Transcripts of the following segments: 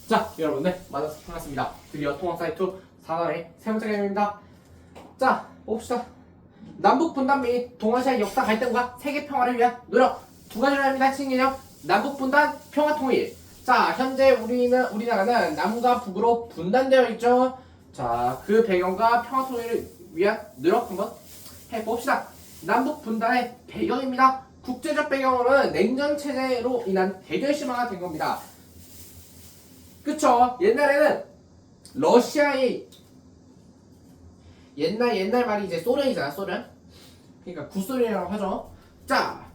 자, 여러분들 만나서 반갑습니다. 드디어 통합 사이트 4단의 세 번째 개념입니다. 자, 봅시다. 남북 분단 및 동아시아 역사 갈등과 세계 평화를 위한 노력 두 가지로 합니다. 신개념 남북 분단, 평화 통일. 자, 현재 우리나라는 남과 북으로 분단되어 있죠. 자, 그 배경과 평화 통일을 위한 노력 한번 해봅시다. 남북 분단의 배경입니다. 국제적 배경으로는 냉전 체제로 인한 대결 심화가 된 겁니다. 그쵸? 옛날에는 러시아의 옛날 말이 이제 소련이잖아, 소련. 그러니까 구소련이라고 하죠. 자,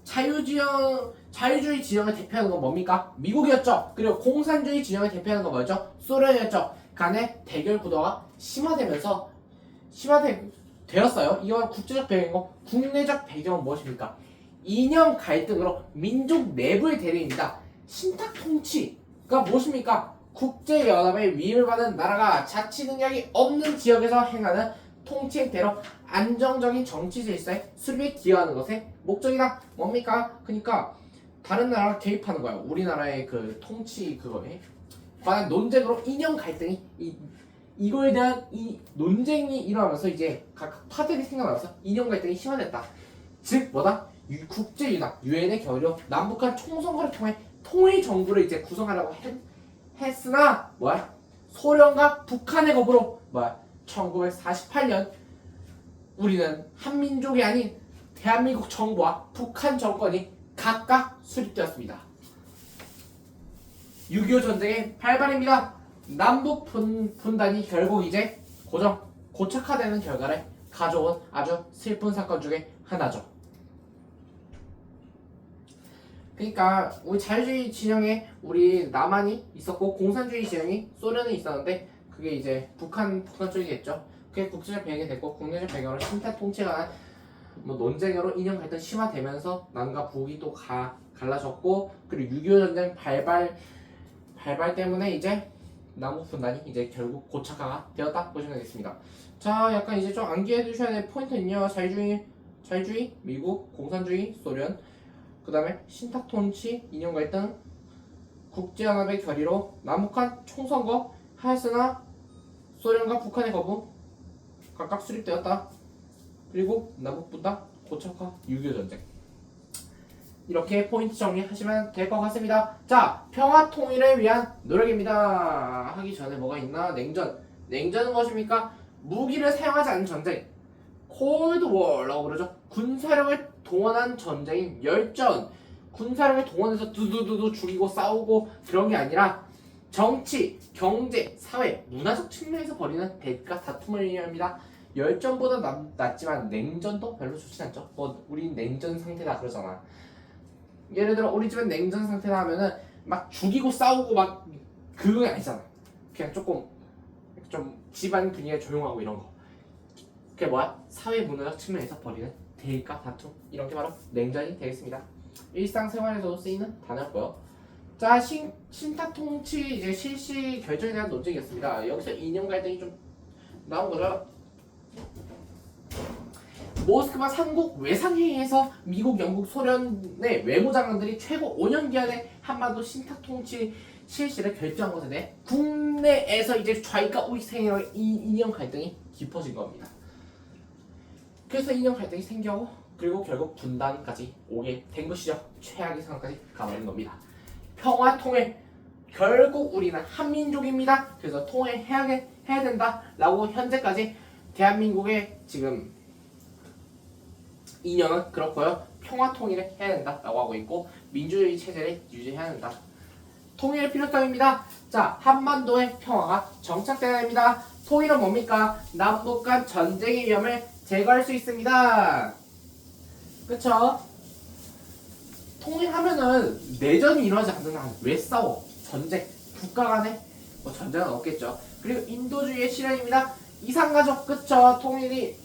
자유주의 진영을 대표하는 건 뭡니까? 미국이었죠. 그리고 공산주의 진영을 대표하는 건 뭐였죠? 소련이었죠. 간의 대결 구도가 되었어요. 이와 국제적 배경이고 국내적 배경은 무엇입니까? 이념 갈등으로 민족 내부의 대립입니다. 신탁 통치가 무엇입니까? 국제연합의 위임을 받은 나라가 자치 능력이 없는 지역에서 행하는 통치 행태로 안정적인 정치 질서의 수립에 기여하는 것의 목적이다. 뭡니까? 그러니까 다른 나라가 개입하는 거야. 우리나라의 그 통치 그거에 관한 논쟁으로 이념 갈등이 이거에 대한 이 논쟁이 일어나면서 이제 각 파들이 생겨나면서 이념 갈등이 심화됐다. 즉 뭐다? 국제연합 유엔의 결의로 남북한 총선거를 통해 통일 정부를 이제 구성하려고 했으나 뭐야? 소련과 북한의 겁으로 뭐야? 1948년 우리는 한민족이 아닌 대한민국 정부와 북한 정권이 각각 수립되었습니다. 6.25 전쟁의 발발입니다. 남북 분단이 결국 이제 고착화되는 결과를 가져온 아주 슬픈 사건 중에 하나죠. 그러니까 우리 자유주의 진영에 우리 남한이 있었고 공산주의 진영이 소련이 있었는데 그게 이제 북한 쪽이겠죠. 그게 국제적 배경이 됐고 국내적 배경으로 신탁 통치가 관한 뭐 논쟁으로 인연 갈등 심화되면서 남과 북이 또 갈라졌고 그리고 6.25 전쟁 발발 때문에 이제 남북 분단이 이제 결국 고착화가 되었다 보시면 되겠습니다. 자, 약간 이제 좀 암기해 두셔야 될 포인트는요. 자유주의, 미국, 공산주의, 소련, 그 다음에 신탁 통치, 이념 갈등, 국제연합의 결의로 남북한 총선거 하였으나 소련과 북한의 거부 각각 수립되었다. 그리고 남북 분단, 고착화, 6.25 전쟁. 이렇게 포인트 정리하시면 될 것 같습니다. 자, 평화 통일을 위한 노력입니다. 하기 전에 뭐가 있나? 냉전은 무엇입니까? 무기를 사용하지 않는 전쟁. 콜드워라고 그러죠. 군사력을 동원한 전쟁인 열전. 군사력을 동원해서 두두두두 죽이고 싸우고 그런 게 아니라 정치, 경제, 사회, 문화적 측면에서 벌이는 대립과 다툼을 의미합니다. 열전보다 낫지만 냉전도 별로 좋지 않죠. 뭐 우린 냉전 상태다 그러잖아. 예를 들어 우리 집은 냉전 상태다 하면은 막 죽이고 싸우고 막 그거 아니잖아. 그냥 조금 좀 집안 분위기가 조용하고 이런 거. 그게 뭐야? 사회 문화적 측면에서 벌이는 대립과 다툼 이런 게 바로 냉전이 되겠습니다. 일상생활에서도 쓰이는 단어였고요. 자, 신탁 통치 이제 실시 결정에 대한 논쟁이었습니다. 여기서 이념 갈등이 좀 나온 거죠. 모스크바 3국 외상회의에서 미국, 영국, 소련의 외무장관들이 최고 5년 기한의 한반도 신탁 통치 실시를 결정한 것에 대해 국내에서 이제 좌익과 우익 세력의 이념 갈등이 깊어진 겁니다. 그래서 이념 갈등이 생겨고 그리고 결국 분단까지 오게 된 것이죠. 최악의 상황까지 가버린 겁니다. 평화 통일 결국 우리는 한민족입니다. 그래서 통일해야 된다라고 현재까지 대한민국의 지금 이념은 그렇고요. 평화 통일을 해야 된다라고 하고 있고 민주주의 체제를 유지해야 된다. 통일의 필요성입니다. 자, 한반도의 평화가 정착돼야 됩니다. 통일은 뭡니까? 남북 간 전쟁의 위험을 제거할 수 있습니다. 그쵸? 통일하면은 내전이 일어나지 않는다. 왜 싸워? 전쟁, 국가 간에 뭐 전쟁은 없겠죠. 그리고 인도주의의 실현입니다. 이산가족, 그쵸? 통일이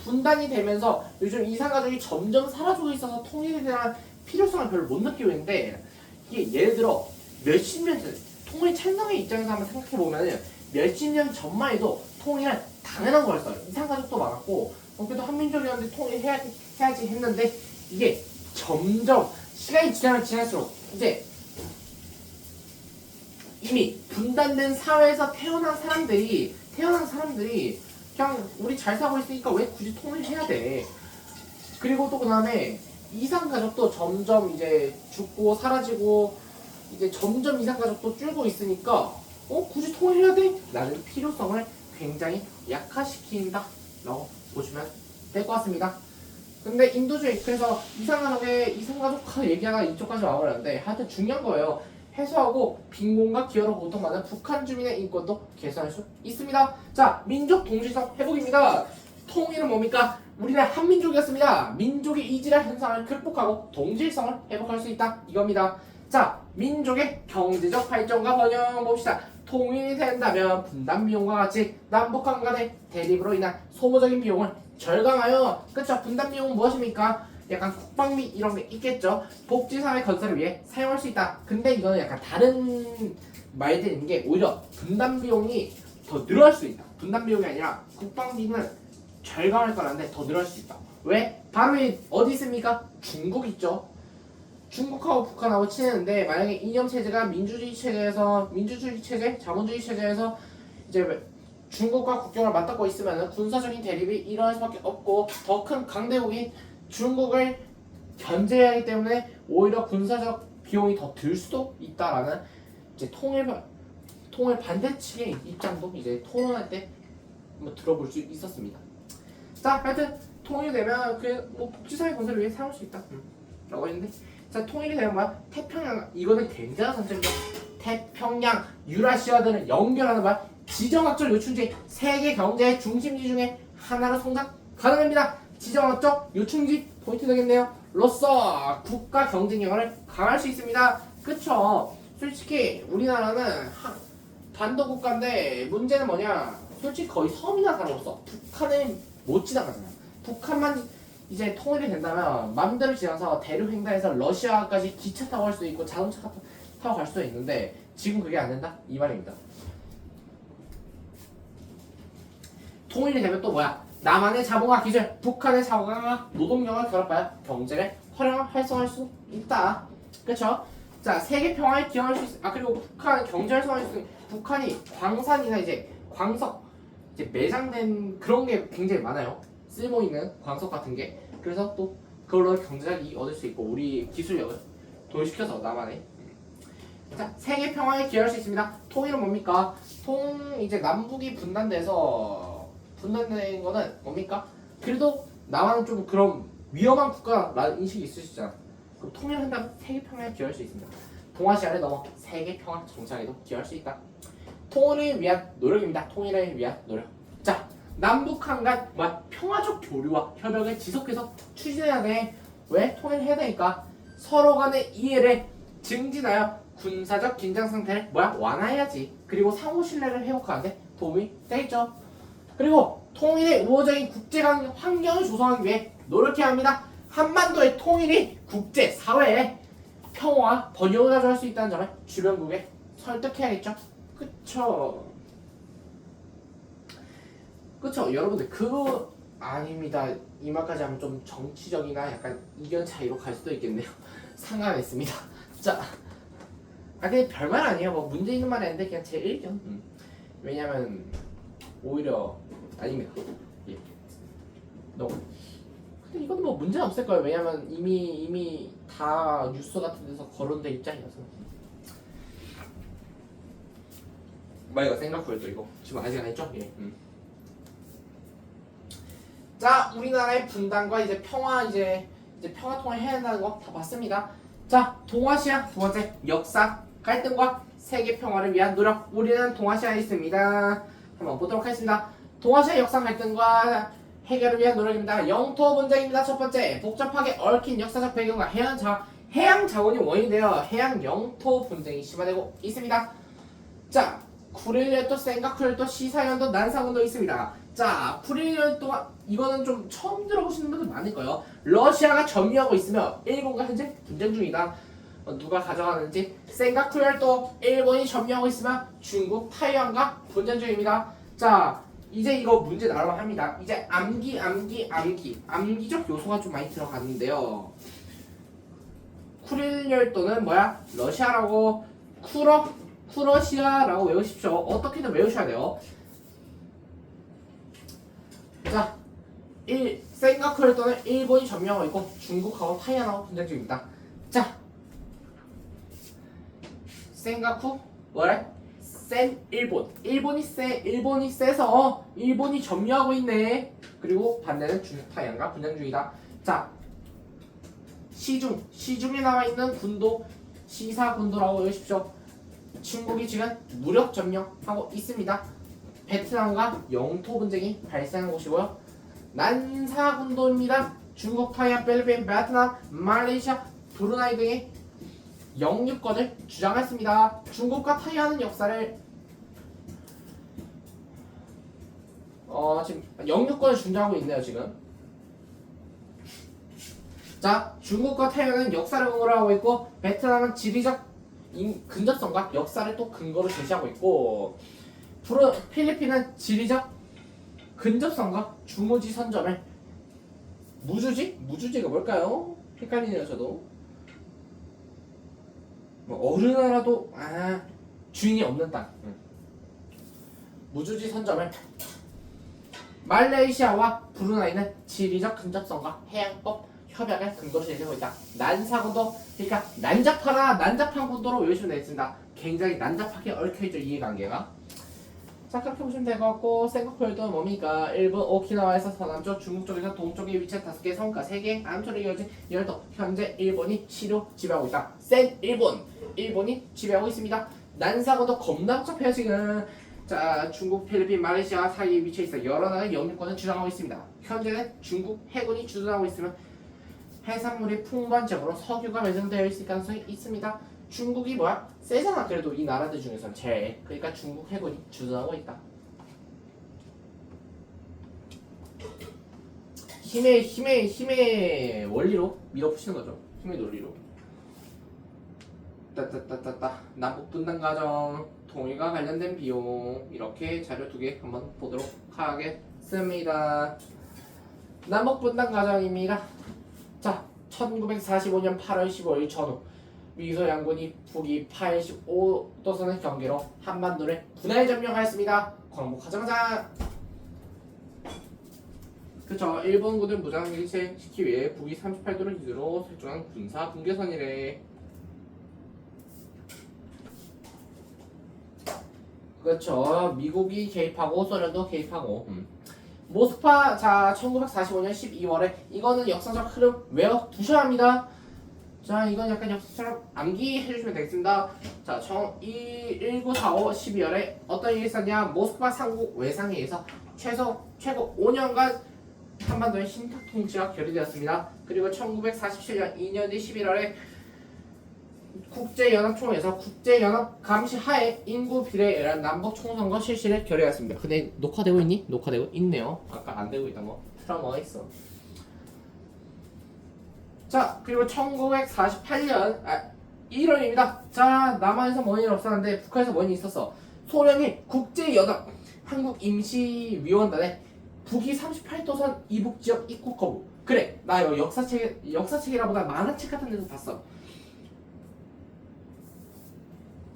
분단이 되면서 요즘 이산가족이 점점 사라지고 있어서 통일에 대한 필요성을 별로 못 느끼고 있는데 이게 예를 들어 몇십 년 전 통일 찬성의 입장에서 한번 생각해보면 몇십 년 전만 해도 통일은 당연한 거였어요. 이산가족도 많았고 그래도 한민족이었는데 통일해야지 했는데 이게 점점 시간이 지날수록 이제 이미 분단된 사회에서 태어난 사람들이 그냥 우리 잘 살고 있으니까 왜 굳이 통일해야 돼? 그리고 또 그다음에 이상가족도 점점 이제 죽고 사라지고 이제 점점 이상가족도 줄고 있으니까 굳이 통일해야 돼? 라는 필요성을 굉장히 약화시킨다라고 보시면 될 것 같습니다. 근데 인도주의 그래서 이상가족 얘기하다가 이쪽까지 와버렸는데 하여튼 중요한 거예요. 해소하고 빈곤과 기여로 고통받는 북한 주민의 인권도 개선할 수 있습니다. 자, 민족 동질성 회복입니다. 통일은 뭡니까? 우리는 한민족이었습니다. 민족의 이질의 현상을 극복하고 동질성을 회복할 수 있다 이겁니다. 자, 민족의 경제적 발전과 번영 봅시다. 통일이 된다면 분단 비용과 같이 남북한 간의 대립으로 인한 소모적인 비용을 절감하여 그쵸? 분단 비용은 무엇입니까? 약간 국방비 이런 게 있겠죠. 복지사회 건설을 위해 사용할 수 있다. 근데 이거는 약간 다른 말들인 게 오히려 분단 비용이 더 늘어날 수 있다. 분단 비용이 아니라 국방비는 절감할 거라는데 더 늘어날 수 있다. 왜? 바로 어디 있습니까? 중국 있죠. 중국하고 북한하고 친했는데 만약에 이념 체제가 민주주의 체제, 자본주의 체제에서 이제 중국과 국경을 맞닿고 있으면 군사적인 대립이 일어날 수밖에 없고 더 큰 강대국인 중국을 견제해야 하기 때문에 오히려 군사적 비용이 더 들 수도 있다라는 이제 통일 반대측의 입장도 이제 토론할 때 한번 들어볼 수 있었습니다. 자, 하여튼 통일되면 뭐 복지사회 건설을 위해 사용할 수 있다. 라고 했는데 자, 통일이 되면 뭐야? 태평양 이거는 굉장한 관점이죠. 태평양 유라시아들을 연결하는 뭐야? 지정학적 요충지 세계 경제의 중심지 중에 하나로 성장 가능합니다. 지정학적 요충지 포인트 되겠네요. 로서 국가 경쟁력을 강화할 수 있습니다. 그쵸? 솔직히 우리나라는 반도 국가인데 문제는 뭐냐? 솔직히 거의 섬이나 다름없어. 북한은 못 지나가잖아. 북한만 이제 통일이 된다면 맘대로 지나서 대륙 횡단해서 러시아까지 기차 타고 갈 수도 있고 자동차 타고 갈 수도 있는데 지금 그게 안 된다? 이 말입니다. 통일이 되면 또 뭐야? 남한의 자본과 기술, 북한의 자본과 노동력을 결합하여 경제를 활성화할 수 있다. 그렇죠? 자, 세계 평화에 기여할 수 있. 그리고 북한 경제 활성화할 수 있는 북한이 광산이나 이제 광석 이제 매장된 그런 게 굉장히 많아요. 쓸모 있는 광석 같은 게. 그래서 또 그걸로 경제적 이익 얻을 수 있고 우리 기술력을 도입시켜서 남한에. 자, 세계 평화에 기여할 수 있습니다. 통일은 뭡니까? 이제 남북이 분단된 거는 뭡니까? 그래도 남한은 좀 그런 위험한 국가라는 인식이 있을 수 있잖아. 그럼 통일한다면 세계 평화에 기여할 수 있습니다. 동아시아를 넘어 세계 평화 정착에도 기여할 수 있다. 통일을 위한 노력입니다. 통일을 위한 노력. 자, 남북한 간 평화적 교류와 협력을 지속해서 추진해야 돼. 왜? 통일해야 되니까. 서로 간의 이해를 증진하여 군사적 긴장 상태를 완화해야지. 그리고 상호 신뢰를 회복하는데 도움이 되겠죠. 그리고 통일의 우호적인 국제 환경을 조성하기 위해 노력해야 합니다. 한반도의 통일이 국제 사회에 평화와 번영을 가져갈 수 있다는 점을 주변국에 설득해야겠죠. 그쵸? 여러분들 그거 아닙니다. 이 말까지 하면 좀 정치적이나 약간 이견 차이로 갈 수도 있겠네요. 상관했습니다. 자, 근데 별말 아니에요. 뭐 문제 있는 말 했는데 그냥 제 의견. 왜냐면 오히려 아닙니다. 예. 근데 이건 뭐 문제는 없을 거예요. 왜냐면 이미 다 뉴스 같은 데서 거론된 입장이어서. 이거 생각해요 또 이거 지금 아직 안 했죠? 예. 자, 우리나라의 분단과 이제 평화 평화 통일 해야 한다는 거 다 봤습니다. 자, 동아시아 두 번째 역사 갈등과 세계 평화를 위한 노력. 우리는 동아시아에 있습니다. 한번 보도록 하겠습니다. 동아시아 역사 갈등과 해결을 위한 노력입니다. 영토 분쟁입니다. 첫 번째, 복잡하게 얽힌 역사적 배경과 해양 자원이 원인이 되어 해양 영토 분쟁이 심화되고 있습니다. 자, 쿠릴열도, 센가쿠열도, 시사연도, 난상원도 있습니다. 자, 쿠릴열도 이거는 좀 처음 들어보시는 분들 많을 거예요. 러시아가 점유하고 있으며 일본과 현재 분쟁 중이다. 누가 가져가는지. 센가쿠열도 일본이 점유하고 있으며 중국, 타이완과 분쟁 중입니다. 자, 이제 이거 문제 나오려 합니다. 이제 암기적 요소가 좀 많이 들어갔는데요. 쿠릴열도는 러시아라고 쿠러시아라고 외우십시오. 어떻게든 외우셔야 돼요. 자, 생가쿠에르도는 일본이 점령하고 있고 중국하고 타이완하고 분쟁 중입니다. 자, 생가쿠 뭐래? 센 일본이 세서 일본이 점유하고 있네. 그리고 반대는 중국 타이완과 분쟁 중이다. 자, 시중에 나와 있는 군도 시사 군도라고 외우십시오. 중국이 지금 무력 점령하고 있습니다. 베트남과 영토 분쟁이 발생한 곳이고요. 난사 군도입니다. 중국, 타이완, 필리핀, 베트남, 말레이시아, 브루나이 등의 영유권을 주장했습니다. 중국과 타이완은 역사를 지금 영유권을 주장하고 있네요. 지금. 자, 중국과 타이완은 역사를 근거로 하고 있고 베트남은 지리적 근접성과 역사를 또 근거로 제시하고 있고 필리핀은 지리적 근접성과 주무지 선점을 무주지가 뭘까요? 헷갈리네요. 저도 뭐 어느 나라도 주인이 없는 땅. 무주지 선점을 말레이시아와 브루나이는 지리적 근접성과 해양법 협약을 근거로 제시하고 있다. 난사군도 그러니까 난잡한 군도로 외우시면 되겠습니다. 굉장히 난잡하게 얽혀있죠. 이해관계가. 자, 그렇게 보시면 될 것 같고 생가쿠에르도는 뭡니까? 일본 오키나와에서 서남쪽, 중국 쪽에서 동쪽에 위치한 5개의 성과 3개 암초로 이어진 열도. 현재 일본이 치료 지배하고 있다. 센 일본이 지배하고 있습니다. 난사군도 겁나 복잡해요 지금. 자, 중국, 필리핀, 말레이시아 사이에 위치해 있어 여러 나라의 영유권을 주장하고 있습니다. 현재는 중국 해군이 주둔하고 있으면 해산물이 풍부한 지역으로 석유가 매장되어 있을 가능성이 있습니다. 중국이 뭐야? 세잖아. 그래도 이 나라들 중에서는 제일. 그러니까 중국 해군이 주둔하고 있다. 힘의 원리로 밀어붙이는 거죠. 힘의 논리로. 따따따따따. 남북 분단 과정, 통일과 관련된 비용 이렇게 자료 2개 한번 보도록 하겠습니다. 남북 분단 과정입니다. 자, 1945년 8월 15일 전후 미소 양군이 북위 85도선의 경계로 한반도를 분할 점령하였습니다. 광복하자마자 그쵸, 일본군을 무장일체시키기 위해 북위 38도를 기준으로 설정한 군사 분계선이래. 그렇죠. 미국이 개입하고 소련도 개입하고. 모스크바. 자, 1945년 12월에 이거는 역사적 흐름 외워 두셔야 합니다. 자, 이건 약간 역사처럼 암기해 주시면 되겠습니다. 자, 1945 12월에 어떤 일이 있었냐? 모스크바 상국 외상회의에서 최고 5년간 한반도의 신탁 통치가 결의되었습니다. 그리고 1947년 2년 뒤 11월에 국제연합총회에서 국제연합 감시 하에 인구 비례에 의한 남북 총선거 실시를 결의하였습니다. 근데 녹화되고 있니? 녹화되고 있네요. 아까 안 되고 있던 거 트라우마가 있어. 자, 그리고 1948년 1월입니다. 자, 남한에서 뭔 일 없었는데 북한에서 뭔 일 있었어. 소련이 국제연합 한국임시위원단에 북위 38도선 이북지역 입국 거부. 그래, 나 이거 역사책이라보다 만화책 같은 데서 봤어.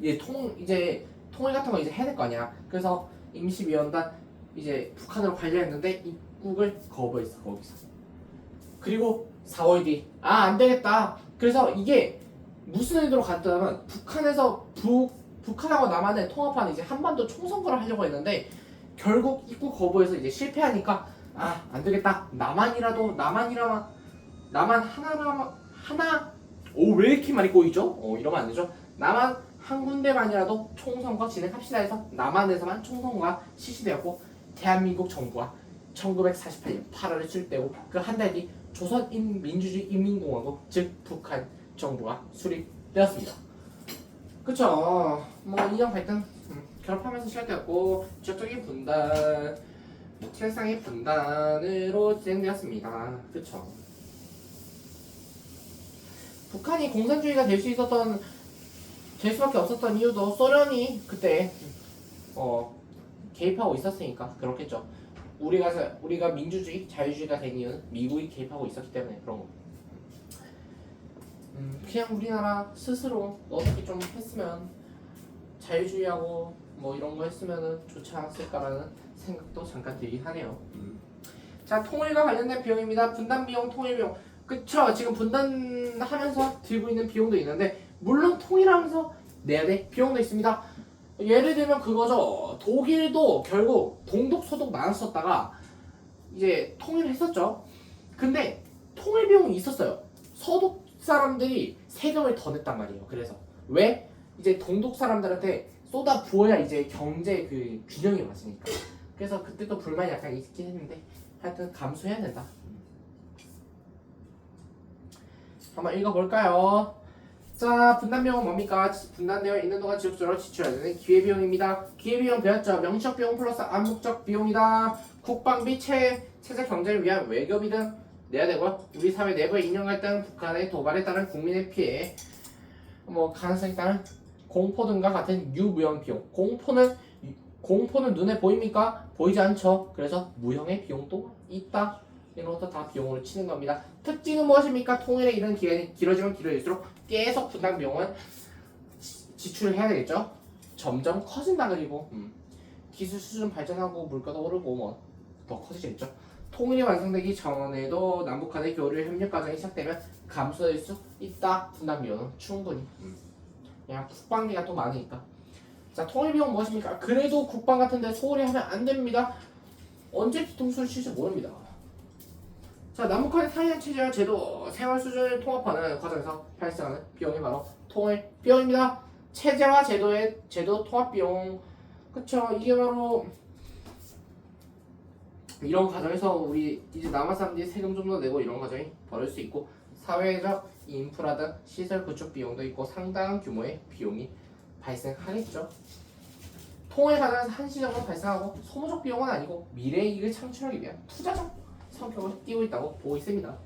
이제 통일 같은 거 이제 해야 될 거 아니야. 그래서 임시위원단 이제 북한으로 관리했는데 입국을 거부했어. 거기서. 그리고 4월 뒤 안 되겠다. 그래서 이게 무슨 의도로 갔다면 북한하고 남한을 통합하는 이제 한반도 총선거를 하려고 했는데 결국 입국 거부해서 이제 실패하니까 안 되겠다. 남한 하나 왜 이렇게 많이 꼬이죠? 이러면 안 되죠. 남한 한 군데만이라도 총선거 진행합시다 해서 남한에서만 총선거가 실시되었고 대한민국 정부가 1948년 8월에 출대고 그 한 달 뒤 조선민주주의 인민공화국 즉 북한 정부가 수립되었습니다. 그쵸. 뭐 인정 갈등 결합하면서 시작되었고 지역적인 분단, 세상의 분단으로 진행되었습니다. 그쵸. 북한이 공산주의가 될 수밖에 없었던 이유도 소련이 그때 개입하고 있었으니까 그렇겠죠. 우리가 민주주의, 자유주의가 된 이유는 미국이 개입하고 있었기 때문에 그런 거. 그냥 우리나라 스스로 어떻게 좀 했으면 자유주의하고 뭐 이런 거 했으면은 좋지 않았을까라는 생각도 잠깐 들긴 하네요. 자, 통일과 관련된 비용입니다. 분단 비용, 통일 비용. 그쵸? 지금 분단하면서 들고 있는 비용도 있는데 물론 통일하면서 내야 될 비용도 있습니다. 예를 들면 그거죠. 독일도 결국 동독 소독 나눴었다가 이제 통일했었죠. 근데 통일 비용이 있었어요. 서독 사람들이 세금을 더 냈단 말이에요. 그래서 왜? 이제 동독 사람들한테 쏟아 부어야 이제 경제 그 균형이 맞으니까. 그래서 그때도 불만이 약간 있긴 했는데 하여튼 감수해야 된다. 한번 읽어볼까요? 자, 분단비용은 뭡니까? 분단되어 있는 동안 지속적으로 지출해야 되는 기회비용입니다. 기회비용 배웠죠? 명시적 비용 플러스 암묵적 비용이다. 국방비, 체제 경제를 위한 외교비 등 내야 되고요. 우리 사회 내부의 인연 갈등, 북한의 도발에 따른 국민의 피해, 뭐 가능성에 따른 공포 등과 같은 유무형 비용. 공포는 눈에 보입니까? 보이지 않죠. 그래서 무형의 비용도 있다. 이런 것도 다 비용으로 치는 겁니다. 특징은 무엇입니까? 통일의 이런 기간이 길어지면 길어질수록 계속 분당 비용은 지출을 해야 되겠죠. 점점 커진다. 그리고 기술 수준 발전하고 물가도 오르고 뭐 더 커지겠죠. 통일이 완성되기 전에도 남북한의 교류 협력 과정이 시작되면 감소될 수 있다. 분당 비용은 충분히. 그냥 국방비가 또 많으니까. 자, 통일 비용 무엇입니까? 그래도 국방 같은데 소홀히 하면 안 됩니다. 언제 뒤통수를 칠지 모릅니다. 자, 남북한의 사이한 체제와 제도, 생활 수준을 통합하는 과정에서 발생하는 비용이 바로 통일 비용입니다. 체제와 제도의 제도 통합 비용. 그쵸? 이게 바로 이런 과정에서 우리 이제 남한 사람들이 세금 좀 더 내고 이런 과정이 벌어질 수 있고 사회적 인프라 등 시설 구축 비용도 있고 상당한 규모의 비용이 발생하겠죠. 통일 과정에서 한시적으로 발생하고 소모적 비용은 아니고 미래 이익을 창출하기 위한 투자적 성격을 띠고 있다고 보고 있습니다.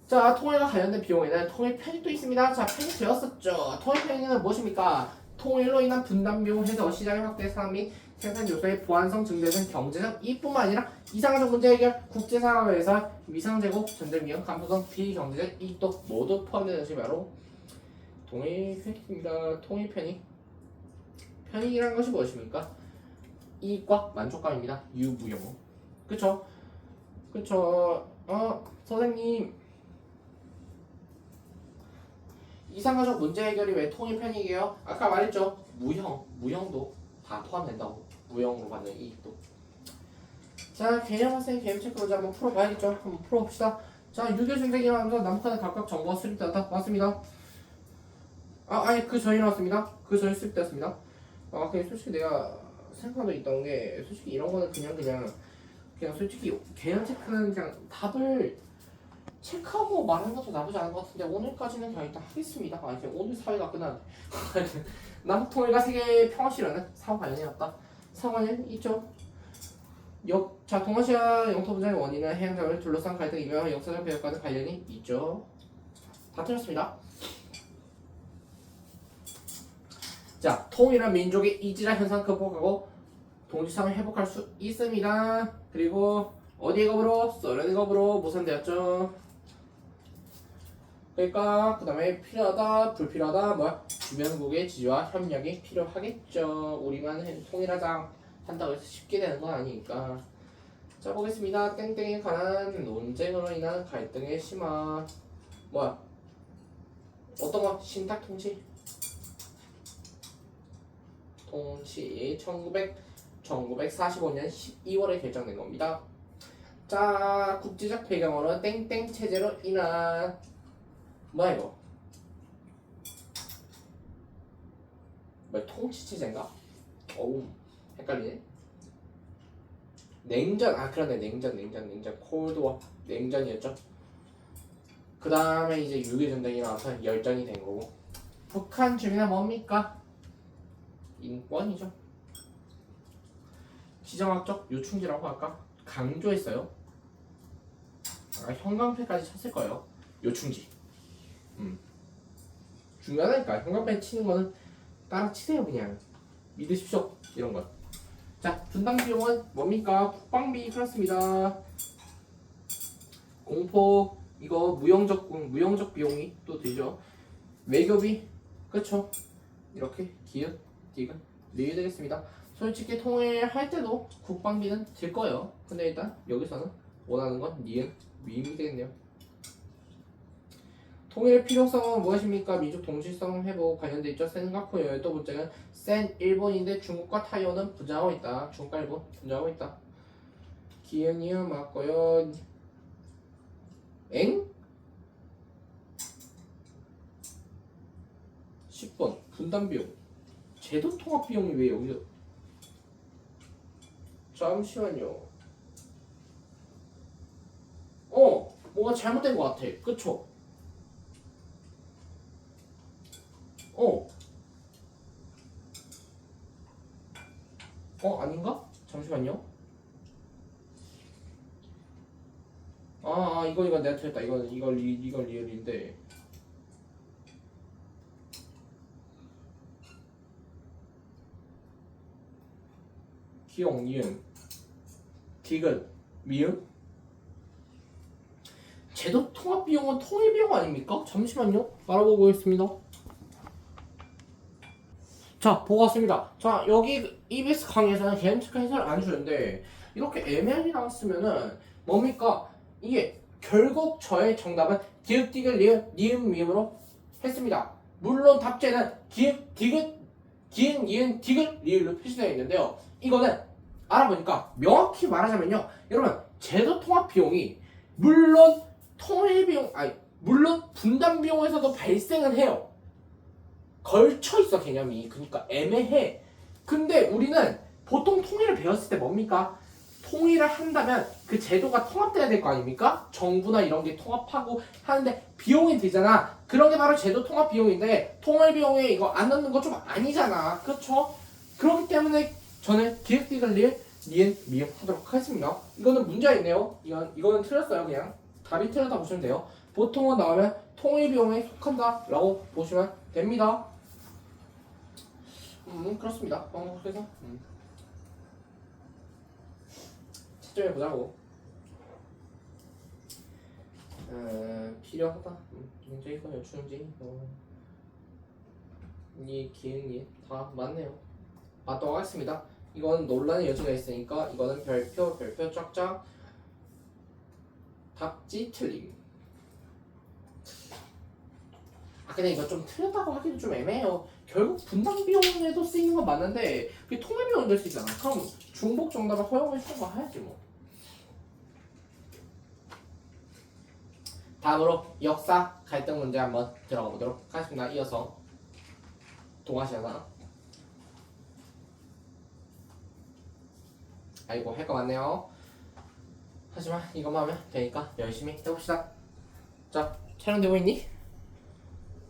자, 통일과 관련된 비용에는 통일 편익도 있습니다. 자, 편익 배웠었죠. 통일 편익은 무엇입니까? 통일로 인한 분담 비용 해소, 시장의 확대 상황 및 생산 요소의 보완성 증대 등 경제적 이익뿐만 아니라 이상적 문제 해결, 국제사회에서 위상제고, 전쟁 위험 감소 등 비경제적 이익도 모두 포함되는 것이 바로 통일 편익입니다. 통일 편익. 편익이라는 것이 무엇입니까? 이익과 만족감입니다. 유무용. 그쵸? 선생님. 이상가족 문제 해결이 왜 통일 편익이에요? 아까 말했죠. 무형도 다 포함된다고. 무형으로 받는 이익도. 자, 개념 학생 개념 체크 문제 한번 풀어봐야겠죠. 한번 풀어봅시다. 자, 유교 전쟁이 하면서 남북한의 각각 정보가 수립되었다. 맞습니다. 아니 그 전이 나왔습니다. 그 전이 수립되었습니다. 그냥 솔직히 내가 생각하고 있던 게 솔직히 이런 거는 그냥 솔직히 개념 체크는 그냥 답을 체크하고 말하는 것도 나쁘지 않은 것 같은데 오늘까지는 그냥 일단 하겠습니다. 그냥 오늘 사회가 끝난 남북통일과 세계 평화 실현은 사후 관련이 없다. 사후 관련 있죠. 자, 동아시아 영토 분쟁의 원인은 해양자원을 둘러싼 갈등이며 역사적 배역과는 관련이 있죠. 다 틀렸습니다. 자, 통일한 민족의 이지라 현상 극복하고 동지성을 회복할 수 있습니다. 그리고 어디의 겁으로? 소련의 겁으로 무산되었죠. 그러니까 그 다음에 필요하다, 불필요하다, 뭐야? 주변국의 지지와 협력이 필요하겠죠. 우리만 통일하자 한다고 해서 쉽게 되는 건 아니니까. 자, 보겠습니다. 땡땡에 관한 논쟁으로 인한 갈등의 심화. 뭐야? 어떤 거? 신탁 통치 1945년 12월에 결정된 겁니다. 자, 국제적 배경으로 땡땡 체제로 인한 뭐야 이거? 뭐 통치 체제인가? 어우, 헷갈리네. 냉전, 그러네. 냉전 콜드워 냉전이었죠. 그 다음에 이제 6.25 전쟁이 나와서 열전이 된 거고. 북한 주민은 뭡니까? 인권이죠. 지정학적 요충지라고 할까? 강조했어요. 형광펜까지 쳤을 거예요. 요충지. 중요하다니까. 형광펜 치는 거는 따라 치세요. 그냥 믿으십시오. 이런 건. 자, 분담 비용은 뭡니까? 국방비 그렇습니다. 공포 이거 무형적 비용이 또 들죠. 외교비 그쵸. 이렇게 기읍, 디귿, 리을 되겠습니다. 솔직히 통일할 때도 국방비는 들 거예요. 근데 일단 여기서는 원하는 건 니은, 미음이 되겠네요. 통일의 필요성은 무엇입니까? 민족 동질성 회복 관련돼 있죠. 생각후 열도 문제는 센 일본인데 중국과 타이완은 분쟁하고 있다. 중국과 일본 분쟁하고 있다. 기은 이음 맞고요. 엥? 10번 분담 비용. 제도 통합 비용이 왜 여기서? 잠시만요. 뭐가 잘못된 것 같아. 그쵸? 아닌가? 잠시만요. 이거 내가 틀렸다. 이거 리얼인데. 기용, 니은, 디귿, 미음? 제도 통합 비용은 통일 비용 아닙니까? 잠시만요. 알아보고 있습니다. 자, 보고 왔습니다. 자, 여기 EBS 강의에서는 개념체크 해설을 안 주는데 이렇게 애매하게 나왔으면은 뭡니까? 이게 결국 저의 정답은 기읍, 디귿, 리을, 니은, 미음으로 했습니다. 물론 답제는 기읍, 디귿, 기은, 니은, 디귿, 리을로 표시되어 있는데요. 이거는 알아보니까 명확히 말하자면요. 여러분, 제도 통합 비용이 물론 통일 비용, 물론 분담 비용에서도 발생은 해요. 걸쳐 있어 개념이. 그러니까 애매해. 근데 우리는 보통 통일을 배웠을 때 뭡니까? 통일을 한다면 그 제도가 통합돼야 될 거 아닙니까? 정부나 이런 게 통합하고 하는데 비용이 들잖아. 그런 게 바로 제도 통합 비용인데 통일 비용에 이거 안 넣는 거 좀 아니잖아. 그렇죠? 그렇기 때문에 저는 기획, 디귿, 리을, 니은, 미음 하도록 하겠습니다. 이거는 문제가 있네요. 이거는 틀렸어요. 그냥 답이 틀렸다 보시면 돼요. 보통은 나오면 통일 비용에 속한다 라고 보시면 됩니다. 그렇습니다. 그래서 채점해 보자고. 필요하다. 문제이건 여충지. 이 기응이 다 맞네요. 맞다고 하겠습니다. 이건 논란의 여지가 있으니까 이거는 별표 쫙쫙. 답지 틀림. 근데 이거 좀 틀렸다고 하기도 좀 애매해요. 결국 분담 비용에도 쓰이는 건 맞는데 그게 통일 비용이 될 수 있잖아. 그럼 중복 정답을 허용해 주는 거 해야지 뭐. 다음으로 역사 갈등 문제 한번 들어가 보도록 하겠습니다. 이어서 동아시아사. 아이고 할 거 많네요. 하지만 이것만 하면 되니까 열심히 해봅시다. 자, 촬영되고 있니?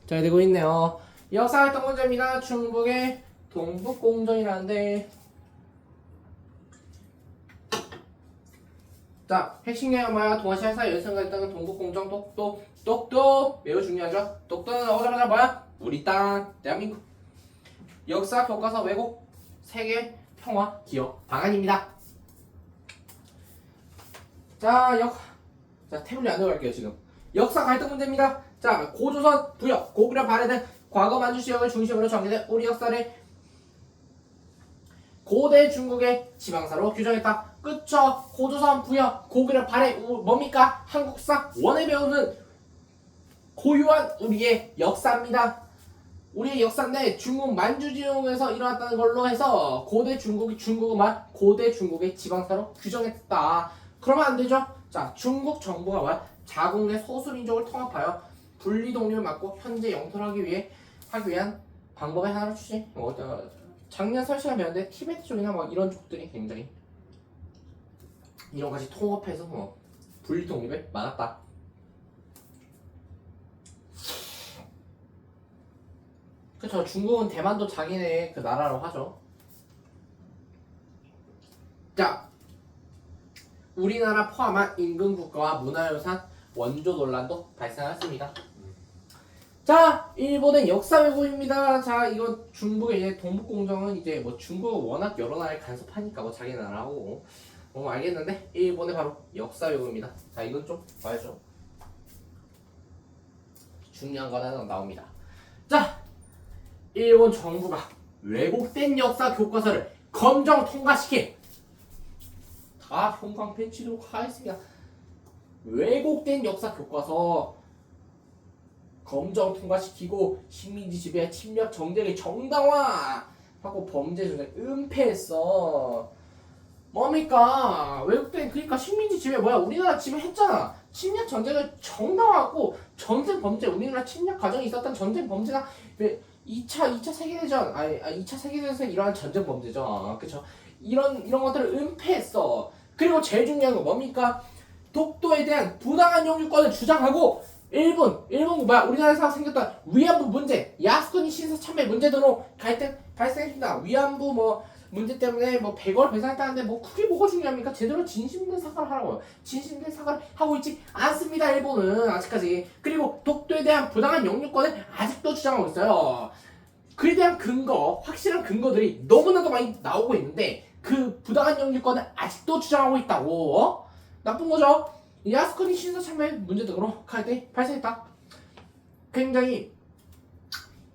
잘 되고 있네요. 역사 활동 문제입니다. 중국의 동북공정이라는데, 자, 핵심 개념 뭐야? 동아시아사 열성 갈등은 동북공정 똑똑 매우 중요하죠. 똑똑은 오자마자 뭐야? 우리 땅 대한민국. 역사 교과서 왜곡 세계 평화 기억 방안입니다. 자, 태블릿 안 들어갈게요 지금. 역사 갈등 문제입니다. 자, 고조선, 부역, 고구려, 발해 등 과거 만주 지역을 중심으로 전개된 우리 역사를 고대 중국의 지방사로 규정했다. 그쵸? 고조선, 부역, 고구려, 발해 뭡니까? 한국사 원에 배우는 고유한 우리의 역사입니다. 우리의 역사인데 중국 만주 지역에서 일어났다는 걸로 해서 고대 중국만 고대 중국의 지방사로 규정했다. 그러면 안 되죠? 자, 중국 정부가 자국 내 소수민족을 통합하여 분리 독립을 막고 현재 영토를 하기 위한 방법의 하나를 추진. 작년 설시간 배웠는데 티베트 쪽이나 이런 쪽들이 굉장히 이런 것까지 통합해서 분리 독립을 막았다. 그쵸. 중국은 대만도 자기네 그 나라로 하죠. 자, 우리나라 포함한 인근 국가와 문화유산 원조 논란도 발생했습니다. 자, 일본의 역사 왜곡입니다. 자, 이거 중국의 이제 동북공정은 이제 중국은 워낙 여러 나라를 간섭하니까 자기 나라하고 알겠는데 일본의 바로 역사 왜곡입니다. 자, 이건 좀 봐야죠. 중요한 거 하나 나옵니다. 자, 일본 정부가 왜곡된 역사 교과서를 검정 통과시킨 다 형광 펜치로 가있습니다. 왜곡된 역사 교과서 검정 통과시키고 식민지 지배 침략 정책의 정당화하고 범죄 조작 은폐했어. 뭡니까? 외국된 그러니까 식민지 지배 뭐야? 우리나라 지배했잖아. 침략 전쟁을 정당화하고 전쟁 범죄 우리나라 침략 과정이 있었던 전쟁 범죄나 2차 세계대전 2차 세계대전에서 일어난 전쟁 범죄죠. 그쵸? 이런 것들을 은폐했어. 그리고 제일 중요한 거 뭡니까? 독도에 대한 부당한 영유권을 주장하고 일본 뭐야? 우리나라에서 생겼던 위안부 문제, 야스쿠니 신사 참배 문제 등으로 갈등 발생했습니다. 위안부 뭐 문제 때문에 뭐 100월 배상했다는데 뭐 그게 뭐가 중요합니까? 제대로 진심된 사과를 하라고요. 진심된 사과를 하고 있지 않습니다. 일본은 아직까지. 그리고 독도에 대한 부당한 영유권을 아직도 주장하고 있어요. 그에 대한 근거, 확실한 근거들이 너무나도 많이 나오고 있는데 그 부당한 영유권을 아직도 주장하고 있다고. 나쁜 거죠. 야스쿠니 신사 참배 문제 등으로 갈등이 발생했다. 굉장히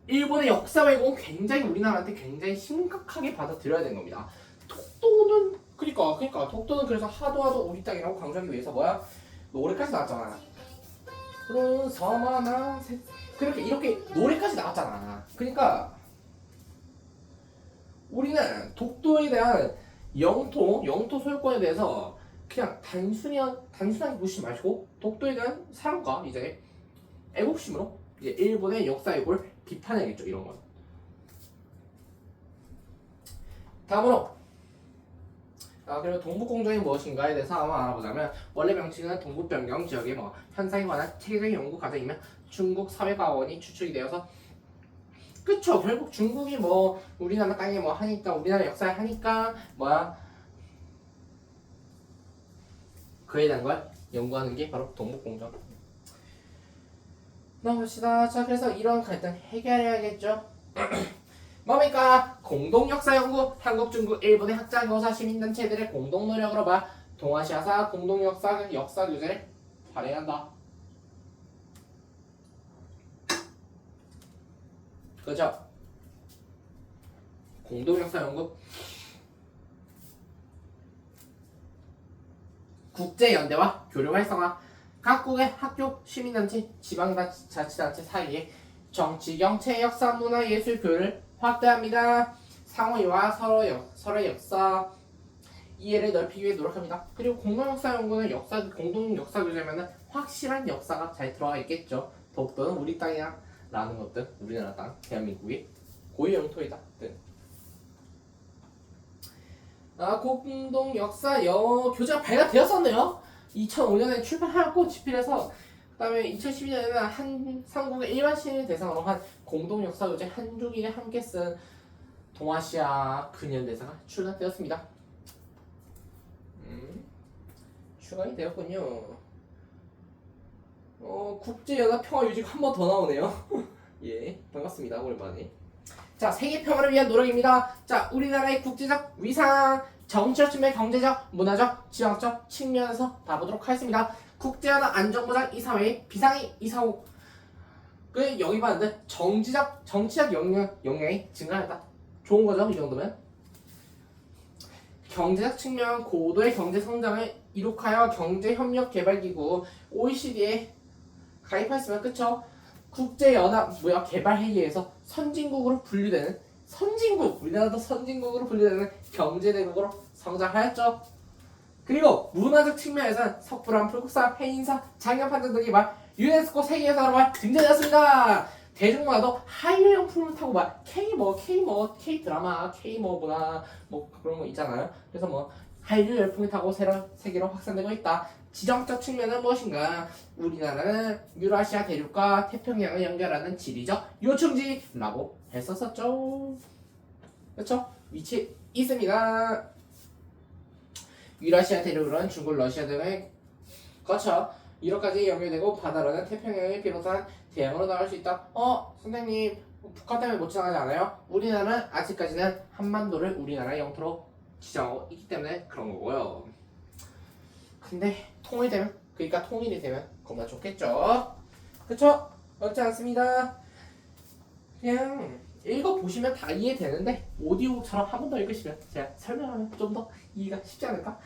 일본의 역사 왜곡은 굉장히 우리나라한테 굉장히 심각하게 받아들여야 되는 겁니다. 독도는 그러니까 독도는 그래서 하도 우리 땅이라고 강조하기 위해서 뭐야? 노래까지 나왔잖아. 그런 서만한 그렇게 이렇게 노래까지 나왔잖아. 그러니까 우리는 독도에 대한 영토 소유권에 대해서 그냥 단순하게 보시지 마시고 독도에 대한 사랑과 이제 애국심으로 이제 일본의 역사 왜곡을 비판해야겠죠. 이런 건. 다음으로 그리고 동북공정이 무엇인가에 대해서 한번 알아보자면 원래 명칭은 동북변경 지역의 뭐 현상에 관한 체계적인 연구 과정이며 중국 사회과학원이 추측이 되어서 그쵸. 결국 중국이 뭐 우리나라 땅에 뭐 하니까 우리나라 역사에 하니까 뭐야 그에 대한 걸 연구하는 게 바로 동북공정. 넘어갑시다. 자, 그래서 이런 갈등 해결해야겠죠. 뭡니까? 공동역사 연구, 한국, 중국, 일본의 학자, 교사, 시민단체들의 공동 노력으로 봐 동아시아사 공동역사 역사 교재를 발행한다. 그죠? 공동역사 연구 국제연대와 교류 활성화 각국의 학교, 시민단체, 지방자치단체 사이에 정치, 경제, 역사, 문화, 예술 교류를 확대합니다. 상호이와 서로의 역사 이해를 넓히기 위해 노력합니다. 그리고 공동역사 연구는 공동 역사 교재면은 확실한 역사가 잘 들어가 있겠죠. 독도는 우리 땅이야 라는 것들, 우리나라 땅, 대한민국이 고유 영토이다 등. 공동 역사 교재가 발간되었었네요. 2005년에 출판하였고 집필해서 그다음에 2012년에는 한 삼국의 일반 시민을 대상으로 한 공동 역사 교재 한중일이 함께 쓴 동아시아 근현대사가 출간되었습니다. 출간이 되었군요. 국제연합평화유지가 한 번 더 나오네요. 예, 반갑습니다. 오랜만에. 자, 세계 평화를 위한 노력입니다. 자, 우리나라의 국제적 위상, 정치적 측면, 경제적, 문화적, 지역적 측면에서 봐보도록 하겠습니다. 국제연합 안전보장 이사회의 비상임 이사국을 영입하는데 정치적 영향이 증가했다. 좋은 거죠, 이 정도면. 경제적 측면 고도의 경제 성장을 이룩하여 경제협력개발기구 OECD에 가입했으면 그쵸? 국제연합 개발회의에서 선진국으로 분류되는 우리나라도 선진국으로 분류되는 경제대국으로 성장하였죠. 그리고 문화적 측면에서는 석불암, 불국사, 해인사, 장려판전 등이 유네스코 세계유산으로 등재되었습니다. 대중문화도 한류 용품을 타고 K 드라마, K 문화 그런 거 있잖아요. 그래서 한류 열풍을 타고 세계로 확산되고 있다. 지정적 측면은 무엇인가? 우리나라는 유라시아 대륙과 태평양을 연결하는 지리적 요충지라고 했었었죠. 그렇죠? 위치에 있습니다. 유라시아 대륙으로는 중국, 러시아 등을 거쳐 유럽까지 연결되고 바다로는 태평양을 비롯한 대양으로 나갈 수 있다. 선생님 북한 때문에 못 지나가지 않아요? 우리나라는 아직까지는 한반도를 우리나라의 영토로 지정하고 있기 때문에 그런 거고요. 근데 통일이 되면 겁나 좋겠죠? 그쵸? 어렵지 않습니다. 그냥 읽어보시면 다 이해되는데 오디오처럼 한 번 더 읽으시면 제가 설명하면 좀 더 이해가 쉽지 않을까?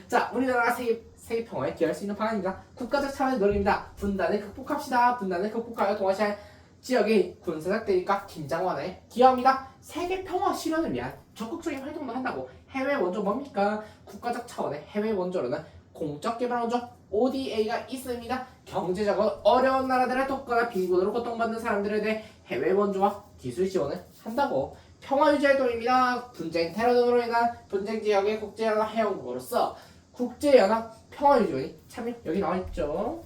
자, 우리나라가 세계 평화에 기여할 수 있는 방안입니다. 국가적 차원의 노력입니다. 분단을 극복합시다. 분단을 극복하여 동아시아 지역의 군사적 대립과 긴장 완화에 기여합니다. 세계 평화 실현을 위한 적극적인 활동도 한다고. 해외 원조 뭡니까? 국가적 차원의 해외 원조로는 공적 개발 원조 ODA가 있습니다. 경제적으로 어려운 나라들을 돕거나 빈곤으로 고통받는 사람들에 대해 해외 원조와 기술 지원을 한다고. 평화 유지 활동입니다. 분쟁 테러 등으로 인한 분쟁 지역의 국제연합 회원국으로서 국제연합 평화 유지원이 참여 여기 나와 있죠.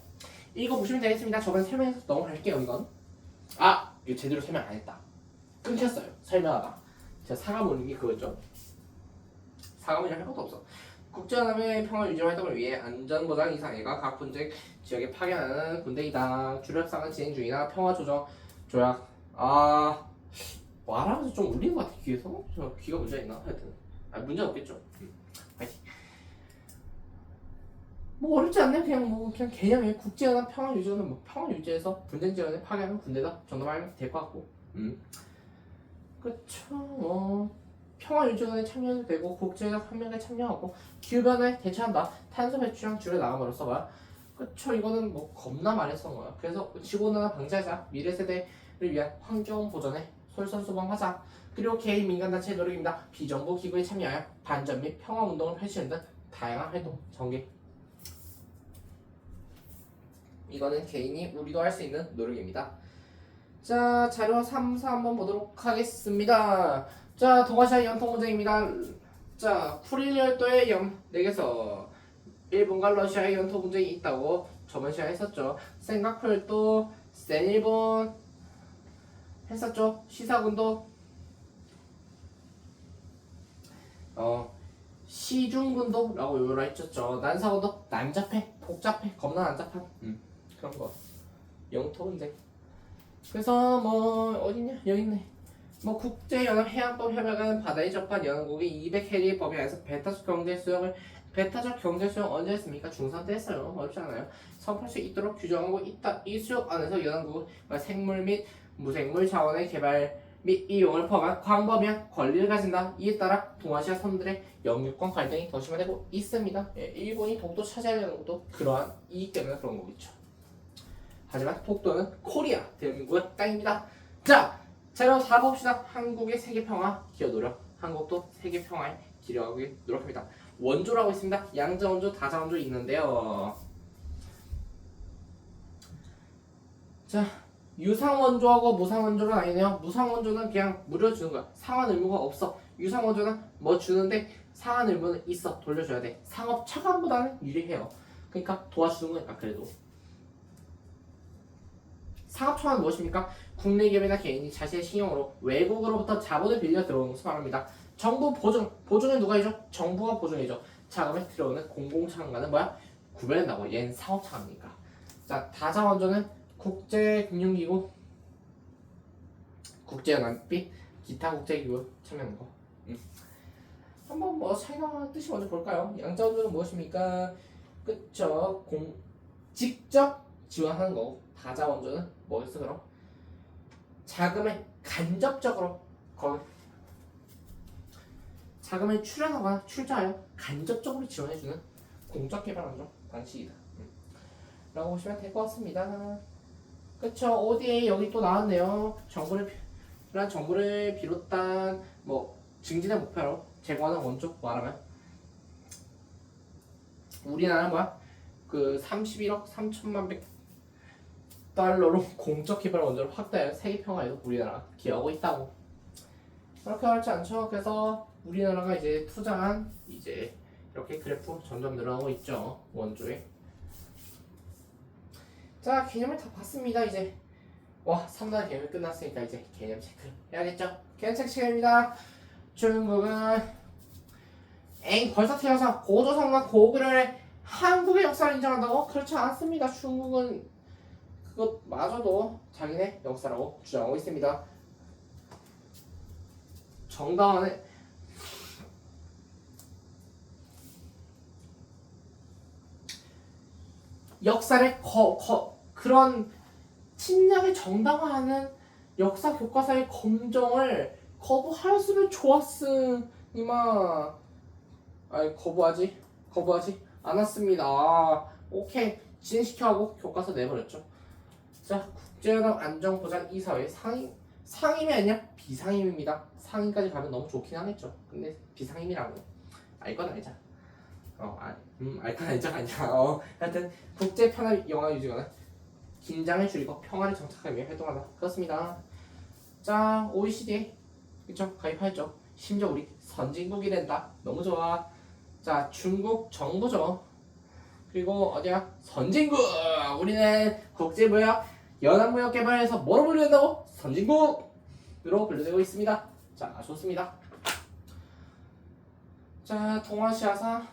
이거 보시면 되겠습니다. 저번에 설명해서 넘어갈게요. 이건 이거 제대로 설명 안 했다. 끊겼어요. 설명하다. 제가 사과 모르는 게 그거죠. 사과 문제 할 것도 없어. 국제연합의 평화 유지 활동을 위해 안전보장 이상회가 각 분쟁 지역에 파견하는 군대이다. 주력상은 진행 중이다. 평화 조정 조약. 말하면서 좀 울리는 것 같아 귀에서. 저 귀가 문제 있나? 하여튼 문제 없겠죠. 파이팅. 뭐 어렵지 않네. 그냥 개념이 국제연합 평화 유지는 뭐 평화 유지에서 분쟁 지역에 파견하는 군대다 정도 말하면 될 것 같고. 그쵸. 평화 유지원에 참여해도 되고 국제연합 협력에 참여하고 기후변화에 대처한다. 탄소 배출량 줄여 나감으로써 뭐야? 그쵸. 이거는 뭐 겁나 많이 쓴 거야. 그래서 지구온난화 방지하자. 미래 세대를 위한 환경 보전에 솔선수범하자. 그리고 개인 민간단체의 노력입니다. 비정부 기구에 참여하여 반전 및 평화 운동을 펼치는 등 다양한 활동 전개. 이거는 개인이 우리도 할 수 있는 노력입니다. 자, 자료 3, 4 한번 보도록 하겠습니다. 자, 동아시아 연통 문제입니다. 자, 쿠릴 열도의 내게서 일본과 러시아의 연통 분쟁이 있다고 저번 시간에 했었죠. 센가쿠 열도, 센일본 했었죠. 시사군도 시중군도라고 요라 했었죠. 난사군도 난잡해, 복잡해, 겁나 난잡한 그런 거. 영토 분쟁. 그래서 뭐 어딨냐? 여기 있네. 뭐 국제연합 해양법 협약은 바다에 접한 연안국이 200해리의 법에 의해서 배타적 경제 수용 언제 했습니까? 중3 때 했어요. 어렵지 않아요. 선포할 수 있도록 규정하고 있다. 이 수용 안에서 연안국은 생물 및 무생물 자원의 개발 및 이용을 포함한 광범위한 권리를 가진다. 이에 따라 동아시아 섬들의 영유권 갈등이 더 심화되고 있습니다. 일본이 독도 차지하려는 것도 그러한 이익 때문에 그런 거겠죠. 하지만 독도는 코리아, 대한민국의 땅입니다. 자, 자료 4 봅시다. 한국의 세계평화 기여 노력. 한국도 세계평화에 기여하기 노력합니다. 원조라고 있습니다. 양자원조, 다자원조 있는데요. 자, 유상원조하고 무상원조는 아니네요. 무상원조는 그냥 무료 주는 거야. 상환 의무가 없어. 유상원조는 뭐 주는데 상환 의무는 있어. 돌려줘야 돼. 상업 차관보다는 유리해요. 그러니까 도와주는 거니까 그래도. 상업청은 무엇입니까? 국내 기업이나 개인이 자신의 신용으로 외국으로부터 자본을 빌려 들어오는 것을 말합니다. 정부 보증은 누가 해줘? 정부가 보증해줘. 자금에 들어오는 공공차관과는 뭐야? 구별된다고. 얘는 상업차관이니까. 자, 다자원조는 국제금융기구, 국제연합비, 기타 국제기구 참여하는 거. 한번 뭐 차이나 뜻이 먼저 볼까요? 양자원조는 무엇입니까? 그쵸? 직접 지원하는 거고, 다자원조는 뭐였어 그럼? 자금을 간접적으로 자금을 출연하거나 출자하여 간접적으로 지원해주는 공적개발원조 방식이다. 라고 보시면 될 것 같습니다. 그쵸? ODA 여기 또 나왔네요. 정부를 비롯한 뭐 증진의 목표로 제공하는 원조 말하면 우리나라는 뭐야? 그 31억 3천만 백 달러로 공적개발 원조를 확대하여 세계평화에도 우리나라가 기여하고 있다고. 그렇게 어렵지 않죠? 그래서 우리나라가 이제 투자한 이제 이렇게 그래프 점점 늘어나고 있죠. 원조에. 자, 개념을 다 봤습니다. 이제 3단 개념이 끝났으니까 이제 개념 체크 해야겠죠? 개념 체크 시간입니다. 중국은 벌써 태어서 고조선과 고구려의 한국의 역사를 인정한다고? 그렇지 않습니다. 중국은 그것마저도 자기네 역사라고 주장하고 있습니다. 정당화는 역사를 그런 침략을 정당화하는 역사 교과서의 검정을 거부하였으면 좋았으니만 거부하지 않았습니다. 오케이 진행시켜하고 교과서 내버렸죠. 자 국제연합 안전보장 이사회 상임이 아니냐 비상임입니다. 상임까지 가면 너무 좋긴 하겠죠. 근데 비상임이라고 알건 알자. 알건 알자가 아니라 하여튼 국제편협 영화 유지관은 긴장을 줄이고 평화를 정착하기 위해 활동한다. 그렇습니다. 자 OECD에 그쵸 가입하였죠. 심지어 우리 선진국이 된다. 너무 좋아. 자 중국 정부죠. 그리고 어디야 선진국. 우리는 국제무역 연합무역개발에서 뭐로 분류된다고? 선진국으로 분류되고 있습니다. 자 좋습니다. 자 동아시아사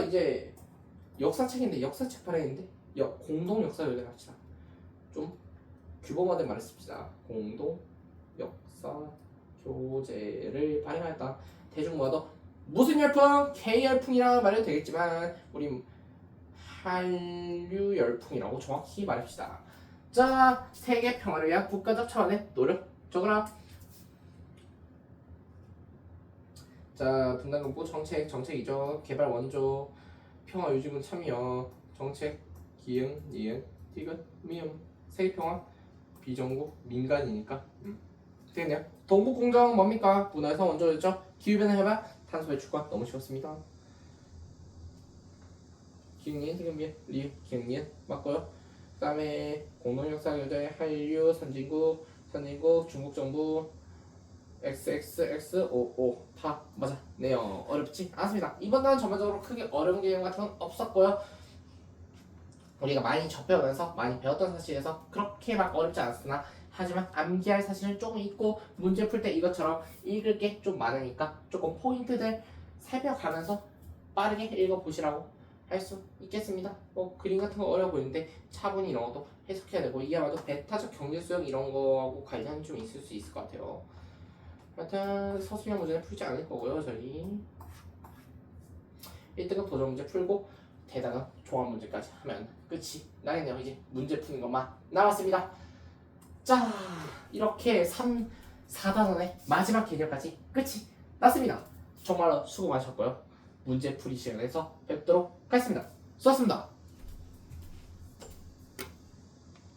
이제 역사책인데 역사책 발행인데 공동 역사 교재 갑시다. 좀 규범화된 말을 씁시다. 공동 역사 교재를 발행하였다. 대중문화도 무슨 열풍? K열풍이라고 말해도 되겠지만 우리 한류 열풍이라고 정확히 말합시다. 자 세계 평화를 위한 국가적 차원의 노력 적어라. 자 분단정부 정책이죠. 개발 원조 평화 유지군 참여 정책 기응 니은 디귿 미음 세계 평화 비정부 민간이니까 되겠네요. 동북공정 뭡니까? 문화에서 원조였죠. 기후변화 해봐 탄소 배출과 너무 쉬웠습니다. 기응니은 디귿 미음 리우 기응니은 맞고요. 그 다음에 공동역사교재 한류 선진국 중국 정부 XXX55 다 맞았네요. 어렵지 않습니다. 이번 단은 전반적으로 크게 어려운 개념 같은 건 없었고요. 우리가 많이 접해오면서 많이 배웠던 사실에서 그렇게 막 어렵지 않았으나 하지만 암기할 사실은 조금 있고 문제 풀 때 이것처럼 읽을 게 좀 많으니까 조금 포인트들 살펴가면서 빠르게 읽어보시라고 할 수 있겠습니다. 뭐 그림 같은 거 어려워 보이는데 차분히 이런 것도 해석해야 되고 이게 아마도 베타적 경제수영 이런 거하고 관련이 좀 있을 수 있을 것 같아요. 하여튼 서술형 문제는 풀지 않을 거고요. 저희 1등급 도전 문제 풀고 대단한 종합 문제까지 하면 끝이 나겠네요. 이제 문제 푸는 것만 남았습니다. 자 이렇게 4단원의 마지막 개념까지 끝이 났습니다. 정말로 수고 많으셨고요. 문제 풀이 시간에서 뵙도록 하겠습니다. 수고하셨습니다.